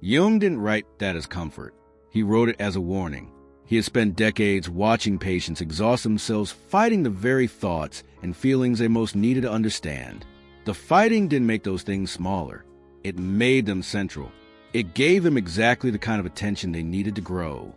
Jung didn't write that as comfort. He wrote it as a warning. He has spent decades watching patients exhaust themselves fighting the very thoughts and feelings they most needed to understand. The fighting didn't make those things smaller. It made them central. It gave them exactly the kind of attention they needed to grow.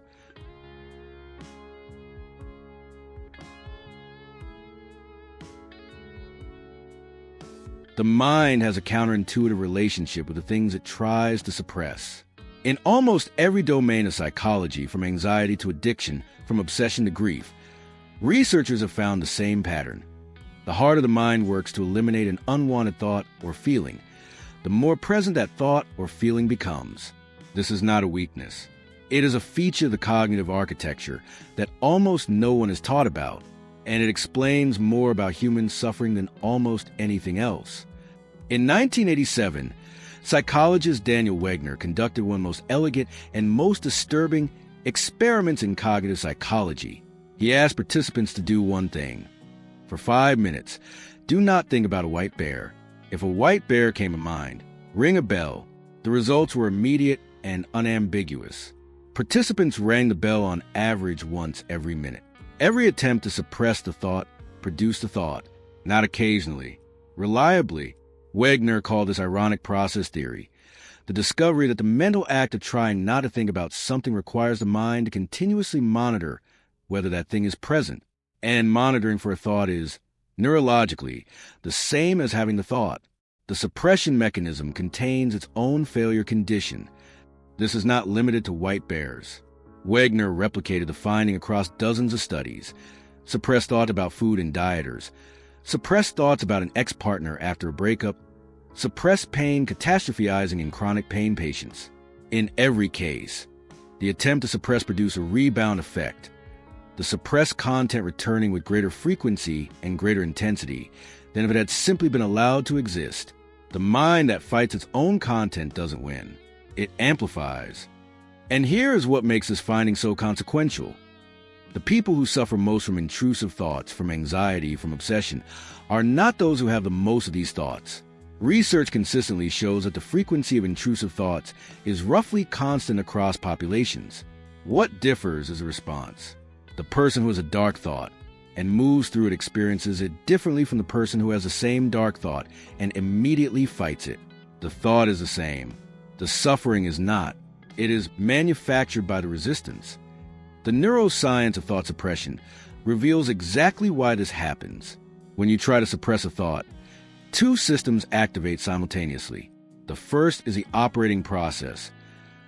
The mind has a counterintuitive relationship with the things it tries to suppress. In almost every domain of psychology, from anxiety to addiction, from obsession to grief, researchers have found the same pattern. The heart of the mind works to eliminate an unwanted thought or feeling. The more present that thought or feeling becomes. This is not a weakness. It is a feature of the cognitive architecture that almost no one is taught about, and it explains more about human suffering than almost anything else. In 1987, psychologist Daniel Wegner conducted one of the most elegant and most disturbing experiments in cognitive psychology. He asked participants to do one thing. For 5 minutes, do not think about a white bear. If a white bear came to mind, ring a bell. The results were immediate and unambiguous. Participants rang the bell on average once every minute. Every attempt to suppress the thought produced the thought, not occasionally, reliably. Wegner called this ironic process theory, the discovery that the mental act of trying not to think about something requires the mind to continuously monitor whether that thing is present, and monitoring for a thought is, neurologically, the same as having the thought. The suppression mechanism contains its own failure condition. This is not limited to white bears. Wegner replicated the finding across dozens of studies. Suppressed thought about food and dieters. Suppressed thoughts about an ex-partner after a breakup. Suppressed pain catastrophizing in chronic pain patients. In every case, the attempt to suppress produced a rebound effect. The suppressed content returning with greater frequency and greater intensity than if it had simply been allowed to exist. The mind that fights its own content doesn't win. It amplifies. And here is what makes this finding so consequential. The people who suffer most from intrusive thoughts, from anxiety, from obsession, are not those who have the most of these thoughts. Research consistently shows that the frequency of intrusive thoughts is roughly constant across populations. What differs is the response. The person who has a dark thought and moves through it experiences it differently from the person who has the same dark thought and immediately fights it. The thought is the same. The suffering is not. It is manufactured by the resistance. The neuroscience of thought suppression reveals exactly why this happens. When you try to suppress a thought, two systems activate simultaneously. The first is the operating process,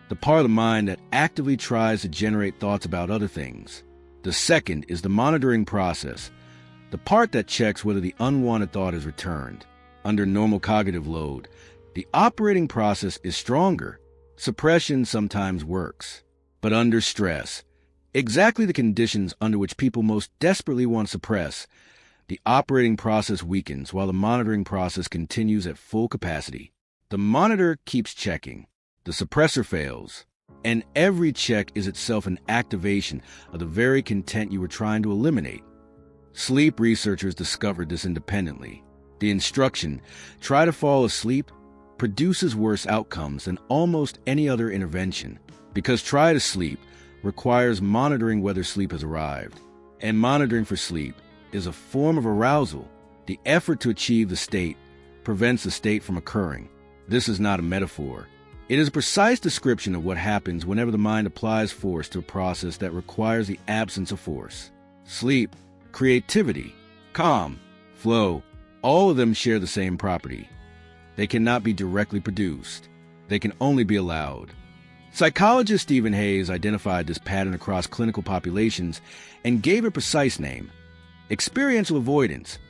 the part of the mind that actively tries to generate thoughts about other things. The second is the monitoring process, the part that checks whether the unwanted thought is returned. Under normal cognitive load, the operating process is stronger. Suppression sometimes works. But under stress, exactly the conditions under which people most desperately want to suppress, the operating process weakens while the monitoring process continues at full capacity. The monitor keeps checking. The suppressor fails. And every check is itself an activation of the very content you were trying to eliminate. Sleep researchers discovered this independently. The instruction, try to fall asleep, produces worse outcomes than almost any other intervention, because try to sleep requires monitoring whether sleep has arrived. And monitoring for sleep is a form of arousal. The effort to achieve the state prevents the state from occurring. This is not a metaphor. It is a precise description of what happens whenever the mind applies force to a process that requires the absence of force. Sleep, creativity, calm, flow, all of them share the same property. They cannot be directly produced. They can only be allowed. Psychologist Stephen Hayes identified this pattern across clinical populations and gave it a precise name: experiential avoidance,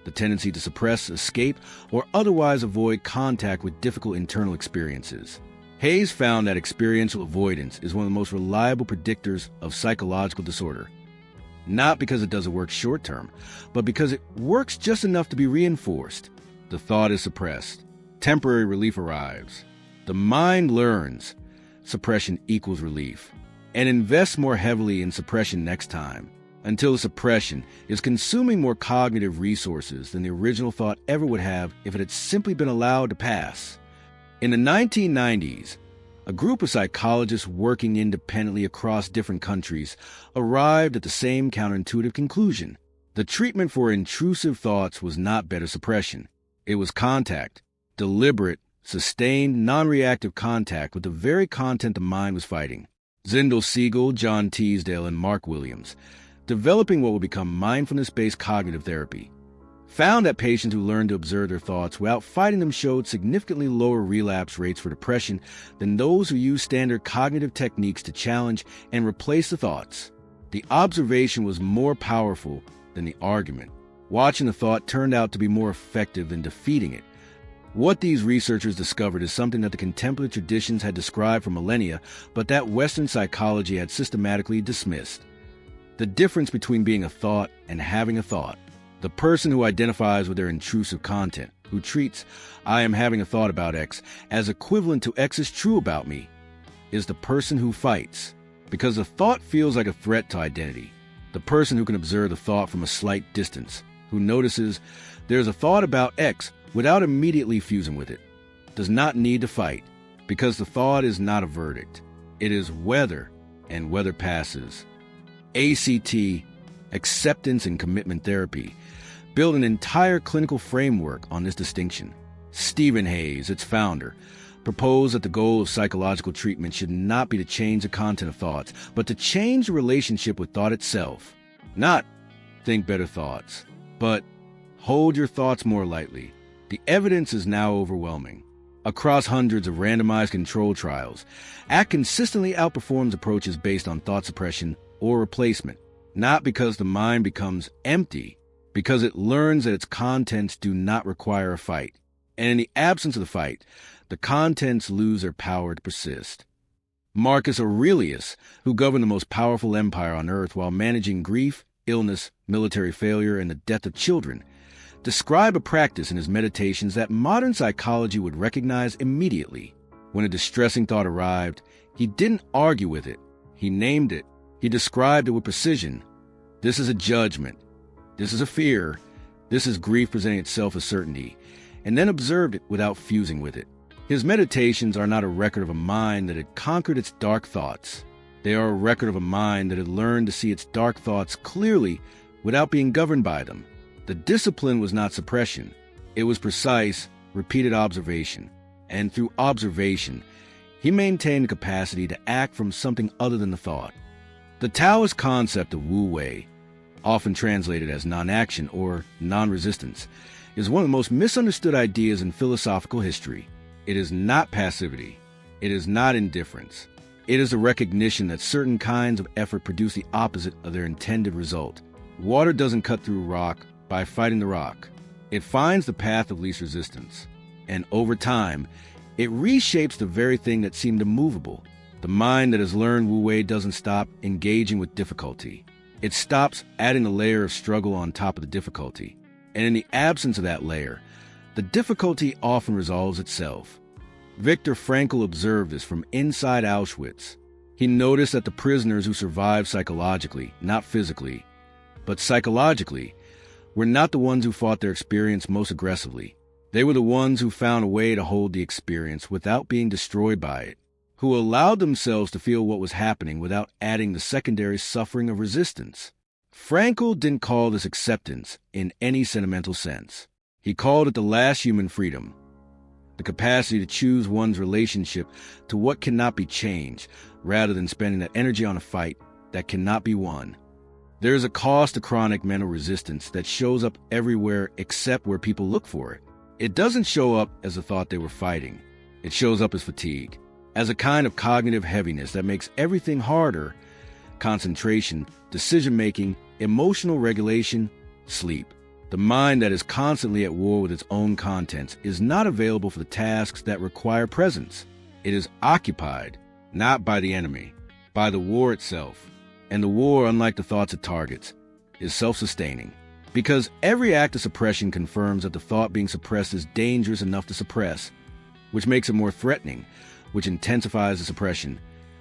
the tendency to suppress, escape, or otherwise avoid contact with difficult internal experiences. Hayes found that experiential avoidance is one of the most reliable predictors of psychological disorder, not because it doesn't work short-term, but because it works just enough to be reinforced. The thought is suppressed. Temporary relief arrives. The mind learns suppression equals relief and invests more heavily in suppression next time, until the suppression is consuming more cognitive resources than the original thought ever would have if it had simply been allowed to pass. In the 1990s, A group of psychologists working independently across different countries arrived at the same counterintuitive conclusion. The treatment for intrusive thoughts was not better suppression. It was contact, deliberate, sustained, non-reactive contact with the very content the mind was fighting. Zindel Siegel, John Teasdale, and Mark Williams, developing what would become mindfulness-based cognitive therapy, found that patients who learned to observe their thoughts without fighting them showed significantly lower relapse rates for depression than those who used standard cognitive techniques to challenge and replace the thoughts. The observation was more powerful than the argument. Watching the thought turned out to be more effective than defeating it. What these researchers discovered is something that the contemplative traditions had described for millennia, but that Western psychology had systematically dismissed. The difference between being a thought and having a thought. The person who identifies with their intrusive content, who treats "I am having a thought about X" as equivalent to "X is true about me," is the person who fights, because the thought feels like a threat to identity. The person who can observe the thought from a slight distance, who notices there's a thought about X without immediately fusing with it, does not need to fight, because the thought is not a verdict. It is whether, and whether passes. ACT, Acceptance and Commitment Therapy, built an entire clinical framework on this distinction. Stephen Hayes, its founder, proposed that the goal of psychological treatment should not be to change the content of thoughts, but to change the relationship with thought itself. Not think better thoughts, but hold your thoughts more lightly. The evidence is now overwhelming. Across hundreds of randomized controlled trials, ACT consistently outperforms approaches based on thought suppression or replacement, not because the mind becomes empty, because it learns that its contents do not require a fight. And in the absence of the fight, the contents lose their power to persist. Marcus Aurelius, who governed the most powerful empire on earth while managing grief, illness, military failure, and the death of children, described a practice in his meditations that modern psychology would recognize immediately. When a distressing thought arrived, he didn't argue with it. He named it. He described it with precision. This is a judgment. This is a fear. This is grief presenting itself as certainty, and then observed it without fusing with it. His meditations are not a record of a mind that had conquered its dark thoughts. They are a record of a mind that had learned to see its dark thoughts clearly without being governed by them. The discipline was not suppression. It was precise, repeated observation. And through observation, he maintained the capacity to act from something other than the thought. The Taoist concept of Wu Wei, often translated as non-action or non-resistance, is one of the most misunderstood ideas in philosophical history. It is not passivity. It is not indifference. It is a recognition that certain kinds of effort produce the opposite of their intended result. Water doesn't cut through rock by fighting the rock. It finds the path of least resistance. And over time, it reshapes the very thing that seemed immovable. The mind that has learned Wu Wei doesn't stop engaging with difficulty. It stops adding a layer of struggle on top of the difficulty. And in the absence of that layer, the difficulty often resolves itself. Viktor Frankl observed this from inside Auschwitz. He noticed that the prisoners who survived psychologically, not physically, but psychologically, were not the ones who fought their experience most aggressively. They were the ones who found a way to hold the experience without being destroyed by it, who allowed themselves to feel what was happening without adding the secondary suffering of resistance. Frankl didn't call this acceptance in any sentimental sense. He called it the last human freedom, the capacity to choose one's relationship to what cannot be changed, rather than spending that energy on a fight that cannot be won. There is a cost to chronic mental resistance that shows up everywhere except where people look for it. It doesn't show up as a thought they were fighting. It shows up as fatigue, as a kind of cognitive heaviness that makes everything harder: concentration, decision-making, emotional regulation, sleep. The mind that is constantly at war with its own contents is not available for the tasks that require presence. It is occupied, not by the enemy, by the war itself. And the war, unlike the thoughts it targets, is self-sustaining. Because every act of suppression confirms that the thought being suppressed is dangerous enough to suppress, which makes it more threatening, which intensifies the suppression,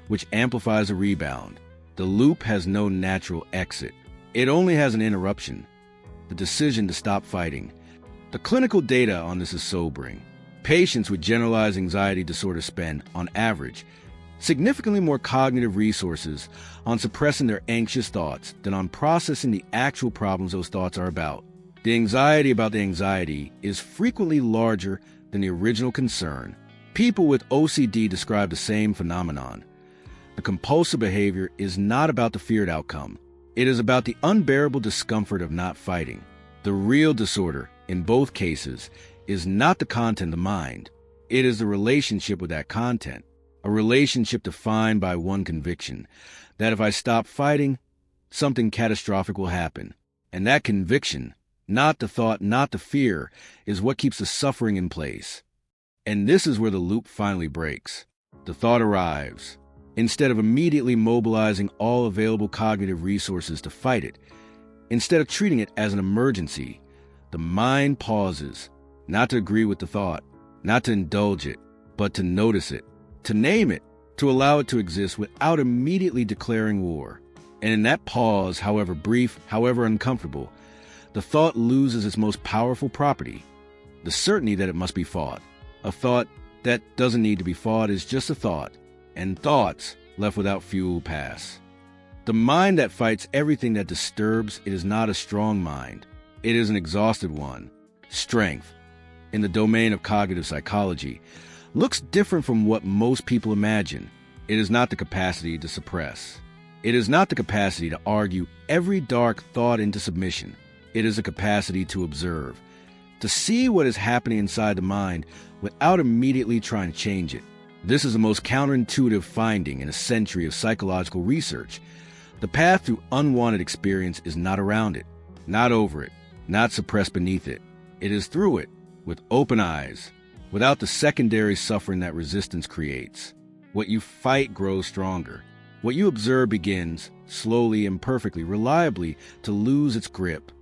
which amplifies the rebound. The loop has no natural exit. It only has an interruption: the decision to stop fighting. The clinical data on this is sobering. Patients with generalized anxiety disorder spend, on average, significantly more cognitive resources on suppressing their anxious thoughts than on processing the actual problems those thoughts are about. The anxiety about the anxiety is frequently larger than the original concern. People with OCD describe the same phenomenon. The compulsive behavior is not about the feared outcome. It is about the unbearable discomfort of not fighting. The real disorder, in both cases, is not the content of the mind. It is the relationship with that content, a relationship defined by one conviction, that if I stop fighting, something catastrophic will happen. And that conviction, not the thought, not the fear, is what keeps the suffering in place. And this is where the loop finally breaks. The thought arrives. Instead of immediately mobilizing all available cognitive resources to fight it, instead of treating it as an emergency, the mind pauses, not to agree with the thought, not to indulge it, but to notice it, to name it, to allow it to exist without immediately declaring war. And in that pause, however brief, however uncomfortable, the thought loses its most powerful property, the certainty that it must be fought. A thought that doesn't need to be fought is just a thought, and thoughts left without fuel pass. The mind that fights everything that disturbs it is not a strong mind. It is an exhausted one. Strength, in the domain of cognitive psychology, looks different from what most people imagine. It is not the capacity to suppress. It is not the capacity to argue every dark thought into submission. It is a capacity to observe, to see what is happening inside the mind without immediately trying to change it. This is the most counterintuitive finding in a century of psychological research. The path through unwanted experience is not around it, not over it, not suppressed beneath it. It is through it, with open eyes, without the secondary suffering that resistance creates. What you fight grows stronger. What you observe begins, slowly, imperfectly, reliably, to lose its grip.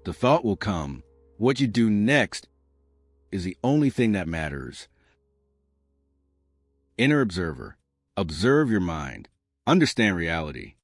The thought will come. What you do next is the only thing that matters. Inner observer. Observe your mind. Understand reality.